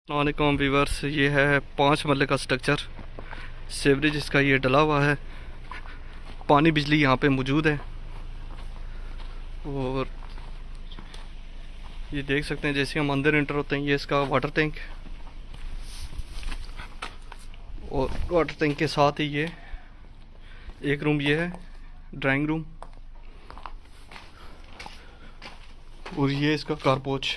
वालेकुम वीवर्स, ये है 5 मरले का स्ट्रक्चर। सेवरेज इसका ये डला हुआ है। पानी बिजली यहाँ पे मौजूद है। और ये देख सकते हैं जैसे हम अंदर एंटर होते हैं, ये इसका वाटर टैंक। और वाटर टैंक के साथ ही ये एक रूम ये है, ड्राइंग रूम। और ये इसका कारपोच।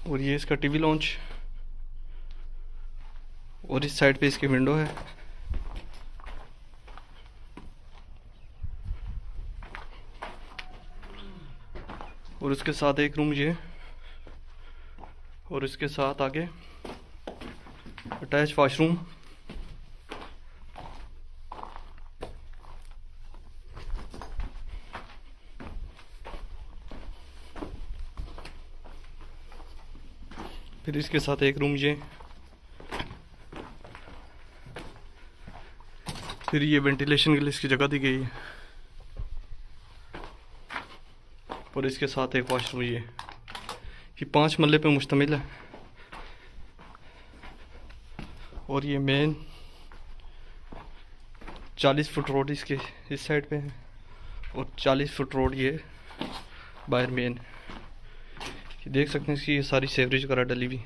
और ये इसका टीवी लॉन्च। और इस साइड पे इसकी विंडो है। और इसके साथ एक रूम ये। और इसके साथ आगे अटैच वॉशरूम। फिर इसके साथ एक रूम ये। फिर ये वेंटिलेशन के लिए इसकी जगह दी गई है। और इसके साथ एक वॉशरूम ये 5 मरले पे मुश्तमिल है। और ये मेन 40 फुट रोड इसके इस साइड पे है। और 40 फुट रोड ये बाहर मेन। ये देख सकते हैं इसकी ये सारी सेवरेज वगैरह डली हुई।